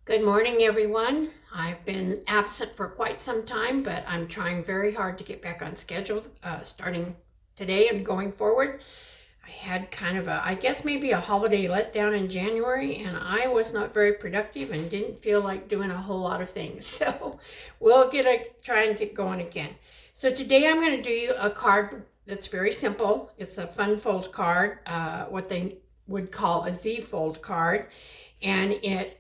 Good morning, everyone. I've been absent for quite some time, but I'm trying very hard to get back on schedule starting today and going forward. I had kind of I guess maybe a holiday letdown in January, and I was not very productive and didn't feel like doing a whole lot of things. So we'll try and get going again. So today I'm going to do you a card that's very simple. It's a fun fold card, what they would call a Z fold card, and it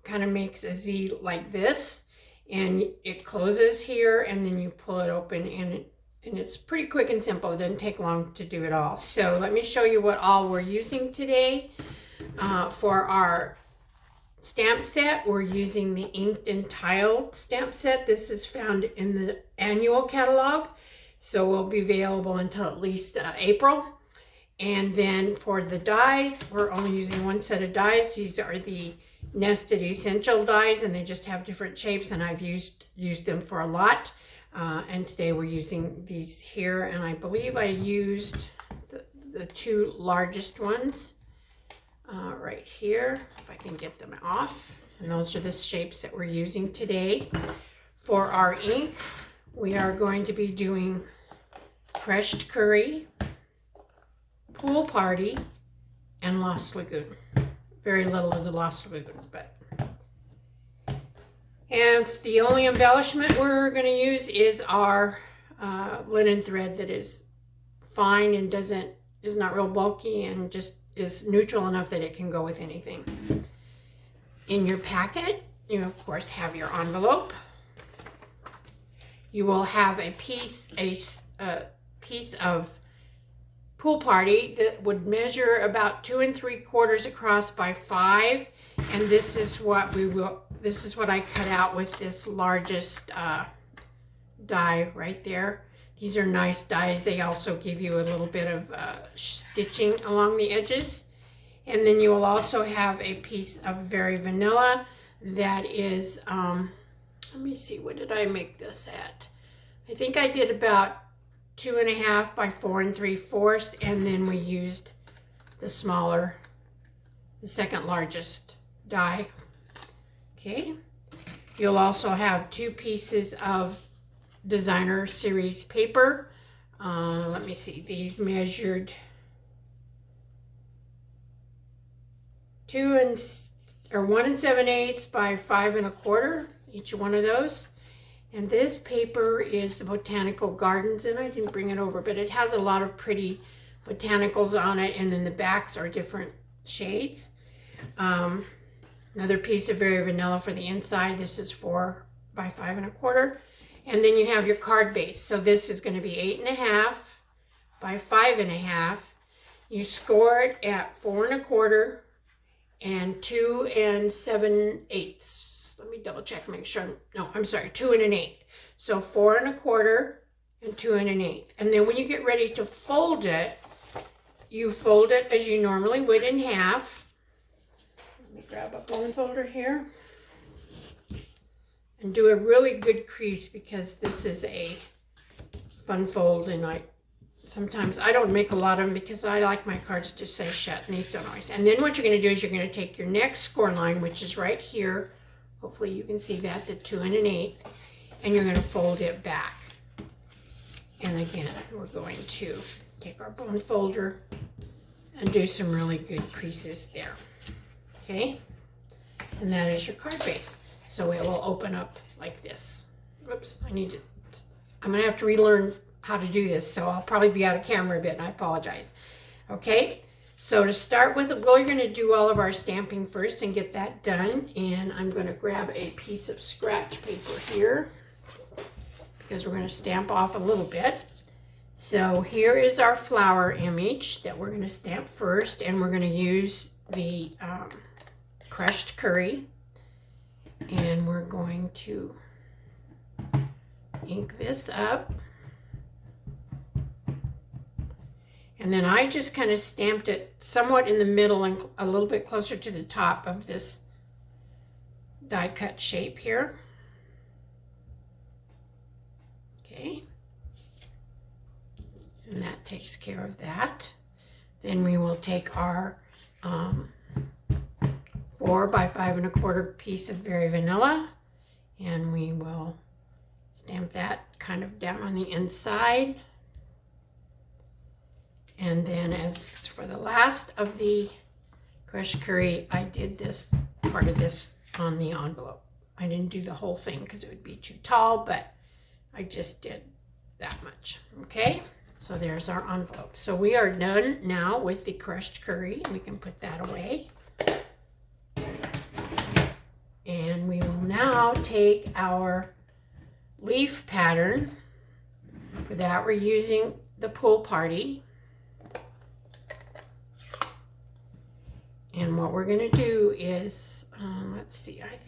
kind of makes a Z like this, and it closes here, and then you pull it open, and it's pretty quick and simple. It doesn't take long to do it all. So let me show you what all we're using today. For our stamp set, we're using the inked and tiled stamp set. This is found in the annual catalog, so will be available until at least April. And then for the dies, we're only using one set of dies. These are the nested essential dies, and they just have different shapes, and I've used them for a lot. And today we're using these here, and I believe I used the two largest ones right here, if I can get them off. And those are the shapes that we're using today. For our ink, we are going to be doing Crushed Curry, Pool Party, and Lost Lagoon. Very little of the Lost Lagoon, but. And the only embellishment we're going to use is our linen thread that is fine and is not real bulky, and just is neutral enough that it can go with anything. In your packet, you of course have your envelope. You will have a piece of Pool Party that would measure about 2 3/4 across by 5, and this is what I cut out with this largest die right there. These are nice dies. They also give you a little bit of stitching along the edges. And then you will also have a piece of Very Vanilla that is let me see, what did I make this at? I think I did about 2.5 by 4 3/4, and then we used the second largest die. Okay, you'll also have 2 pieces of designer series paper. Let me see, these measured 1 7/8 by 5 1/4, each one of those. And this paper is the Botanical Gardens, and I didn't bring it over, but it has a lot of pretty botanicals on it, and then the backs are different shades. Another piece of Very Vanilla for the inside. This is 4 by 5 1/4. And then you have your card base. So this is going to be 8.5 by 5 1/2. You score it at 4 1/4 and 2 7/8. Let me double check, make sure. No, I'm sorry, 2 1/8. So 4 1/4 and 2 1/8. And then when you get ready to fold it, you fold it as you normally would in half. Let me grab a bone folder here and do a really good crease, because this is a fun fold, and sometimes I don't make a lot of them because I like my cards to say shut, and these don't always. And then what you're going to do is you're going to take your next score line, which is right here. Hopefully you can see that, the 2 1/8, and you're going to fold it back. And again, we're going to take our bone folder and do some really good creases there. Okay, and that is your card base. So it will open up like this. Whoops, I'm going to have to relearn how to do this, so I'll probably be out of camera a bit, and I apologize. Okay, so to start with, we're going to do all of our stamping first and get that done. And I'm going to grab a piece of scratch paper here, because we're going to stamp off a little bit. So here is our flower image that we're going to stamp first, and we're going to use the Crushed Curry, and we're going to ink this up. And then I just kind of stamped it somewhat in the middle and a little bit closer to the top of this die cut shape here. Okay. And that takes care of that. Then we will take our 4 4 by 5 1/4 piece of Very Vanilla, and we will stamp that kind of down on the inside. And then as for the last of the crushed curry, I did this part of this on the envelope. I didn't do the whole thing because it would be too tall, but I just did that much. Okay, so there's our envelope. So we are done now with the crushed curry. We can put that away. And we will now take our leaf pattern. For that, we're using the pool party. And what we're going to do is, let's see, I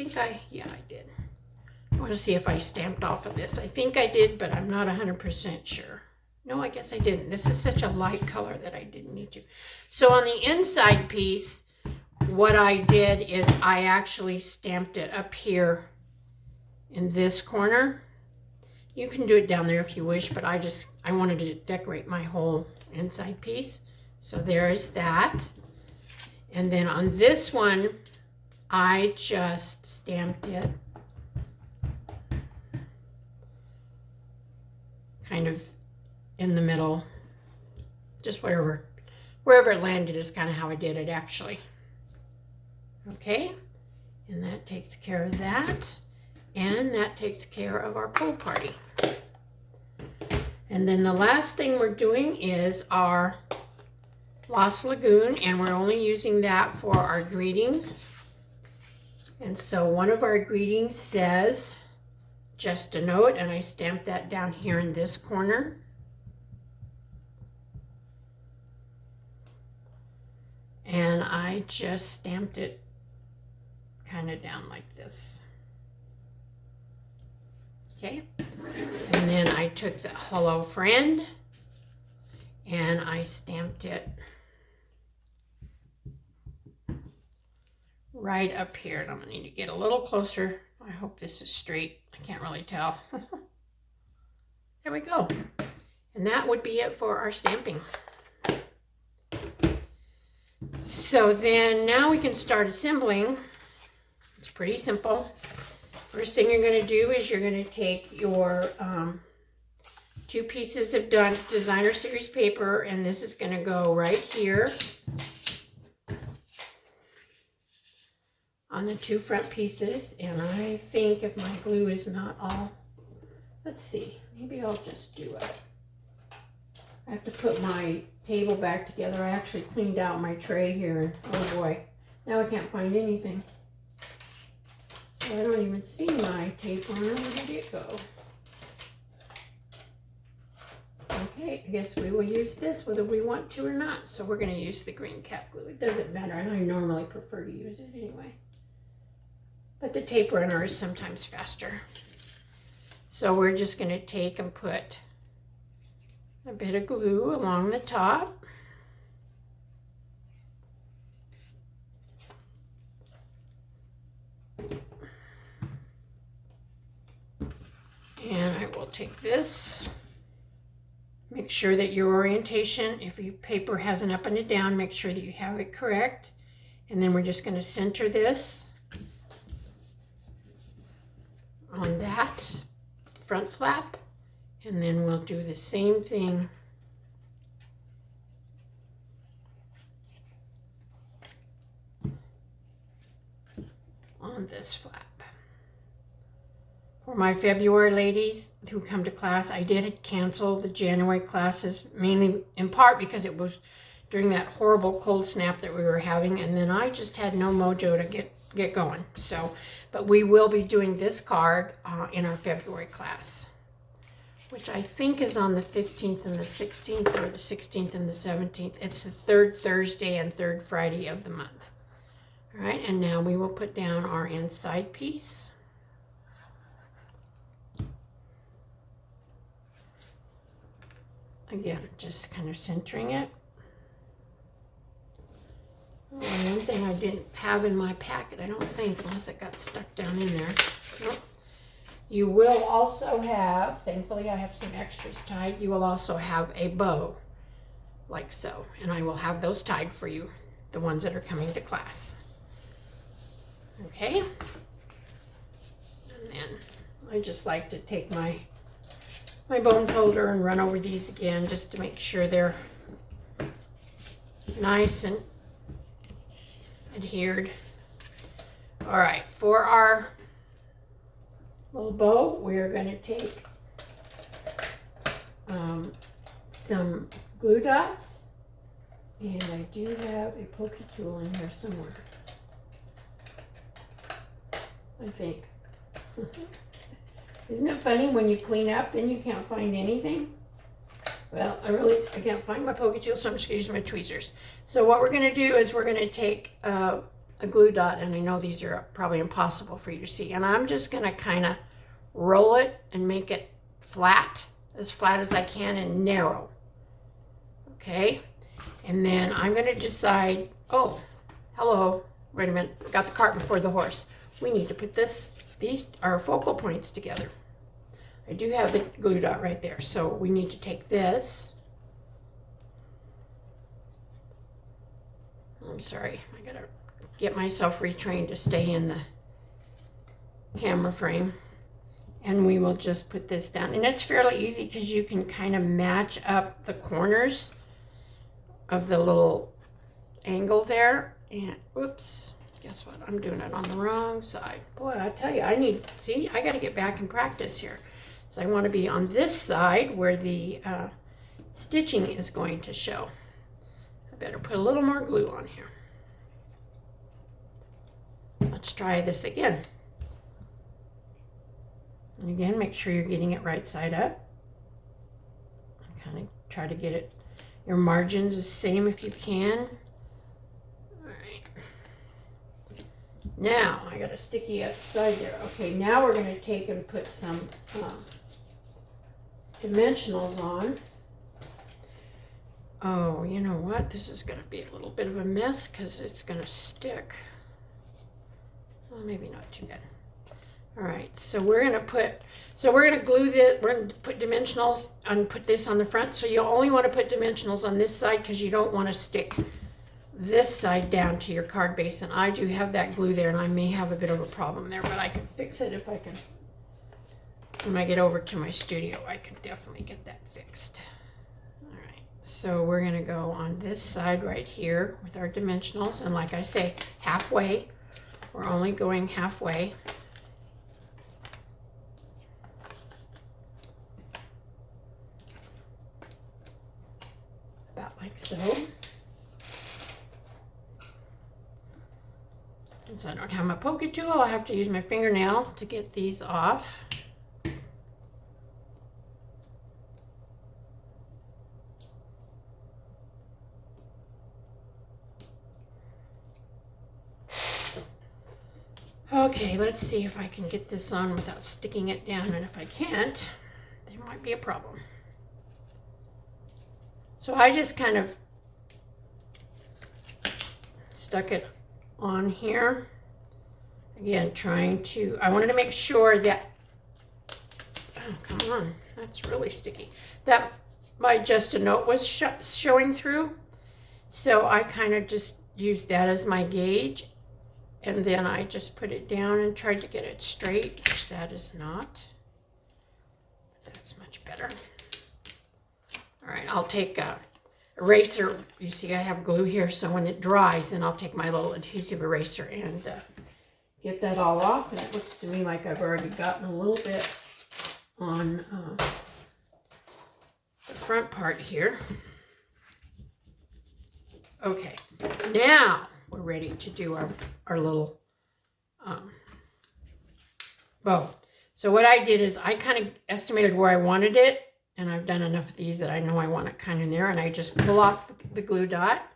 did. I want to see if I stamped off of this. I think I did, but I'm not 100% sure. No, I guess I didn't. This is such a light color that I didn't need to. So on the inside piece, what I did is I actually stamped it up here in this corner. You can do it down there if you wish, but I wanted to decorate my whole inside piece. So there's that. And then on this one, I just stamped it kind of in the middle, just wherever it landed is kind of how I did it actually. Okay, and that takes care of that, and that takes care of our pool party. And then the last thing we're doing is our Lost Lagoon, and we're only using that for our greetings. And so one of our greetings says, just a note, and I stamped that down here in this corner. And I just stamped it kind of down like this. Okay, and then I took the hello friend and I stamped it right up here. And I'm gonna need to get a little closer. I hope this is straight. I can't really tell. There we go. And that would be it for our stamping. So then now we can start assembling. It's pretty simple. First thing you're going to do is you're going to take your 2 pieces of designer series paper, and this is going to go right here on the 2 front pieces. And I think if my glue is not all, let's see, maybe I'll just do it. I have to put my table back together. I actually cleaned out my tray here, and oh boy, now I can't find anything. So I don't even see my tape runner. Where did it go? Okay, I guess we will use this whether we want to or not. So we're going to use the green cap glue. It doesn't matter. I normally prefer to use it anyway. But the tape runner is sometimes faster. So we're just going to take and put a bit of glue along the top. And I will take this. Make sure that your orientation, if your paper has an up and a down, make sure that you have it correct. And then we're just going to center this on that front flap. And then we'll do the same thing on this flap. For my February ladies who come to class, I did cancel the January classes, mainly in part because it was during that horrible cold snap that we were having, and then I just had no mojo to get going. So, but we will be doing this card in our February class, which I think is on the 15th and the 16th, or the 16th and the 17th. It's the 3rd Thursday and 3rd Friday of the month. All right, and now we will put down our inside piece. Again, just kind of centering it. One thing I didn't have in my packet, I don't think, unless it got stuck down in there. Nope. You will also have, thankfully I have some extras tied, you will also have a bow, like so. And I will have those tied for you, the ones that are coming to class. Okay. And then I just like to take my bone folder and run over these again just to make sure they're nice and adhered. All right, for our little bow, we're going to take some glue dots, and I do have a pokey tool in here somewhere, I think. Isn't it funny when you clean up, then you can't find anything? Well, I can't find my pokey tool, so I'm just going to use my tweezers. So what we're going to do is we're going to take a glue dot, and I know these are probably impossible for you to see, and I'm just going to kind of roll it and make it flat as I can and narrow. Okay, and then I'm going to decide, oh, hello, wait a minute, got the cart before the horse. We need to put these are focal points together. I do have the glue dot right there, so we need to take this. I'm sorry, I gotta get myself retrained to stay in the camera frame. And we will just put this down. And it's fairly easy because you can kind of match up the corners of the little angle there. And whoops, guess what? I'm doing it on the wrong side. Boy, I tell you, I got to get back and practice here. So I want to be on this side where the stitching is going to show. I better put a little more glue on here. Let's try this again. And again, make sure you're getting it right side up. Kind of try to get it, your margins the same if you can. All right. Now, I got a sticky outside there. Okay, now we're going to take and put some dimensionals on. Oh, you know what? This is going to be a little bit of a mess because it's going to stick. Well, maybe not too bad. All right, so we're going to glue this, we're going to put dimensionals and put this on the front. So you only want to put dimensionals on this side because you don't want to stick this side down to your card base. And I do have that glue there, and I may have a bit of a problem there, but I can fix it if I can. When I get over to my studio, I can definitely get that fixed. All right, so we're going to go on this side right here with our dimensionals. And like I say, halfway. We're only going halfway. Like so. Since I don't have my pokey tool, I'll have to use my fingernail to get these off. Okay, let's see if I can get this on without sticking it down, and if I can't, there might be a problem. So I just kind of stuck it on here. Again, I wanted to make sure that, oh, come on, that's really sticky, that my just a note was showing through. So I kind of just used that as my gauge. And then I just put it down and tried to get it straight, which that is not. That's much better. All right, I'll take a eraser. You see I have glue here, so when it dries, then I'll take my little adhesive eraser and get that all off. And it looks to me like I've already gotten a little bit on the front part here. Okay, now we're ready to do our little bow. So what I did is I kind of estimated where I wanted it. And I've done enough of these that I know I want it kind of there. And I just pull off the glue dot.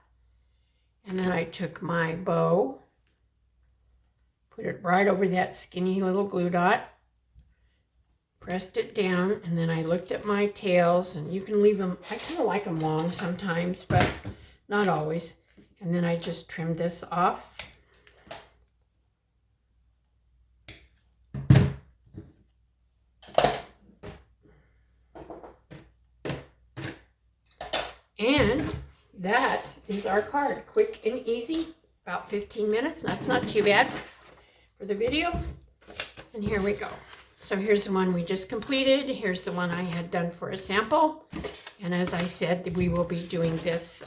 And then I took my bow, put it right over that skinny little glue dot, pressed it down, and then I looked at my tails. And you can leave them, I kind of like them long sometimes, but not always. And then I just trimmed this off. And that is our card. Quick and easy, about 15 minutes. That's not too bad. for the video. And here we go. So here's the one we just completed. Here's the one I had done for a sample. And as I said, we will be doing this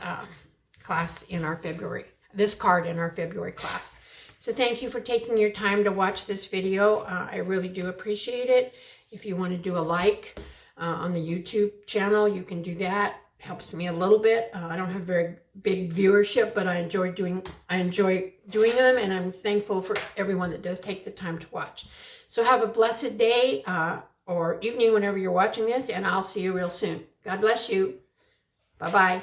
class in our February, this card in our February class. So thank you for taking your time to watch this video. I really do appreciate it. If you want to do a like on the YouTube channel, you can do that. It helps me a little bit. I don't have very big viewership, but I enjoy doing them, and I'm thankful for everyone that does take the time to watch. So have a blessed day or evening whenever you're watching this, and I'll see you real soon. God bless you. Bye-bye.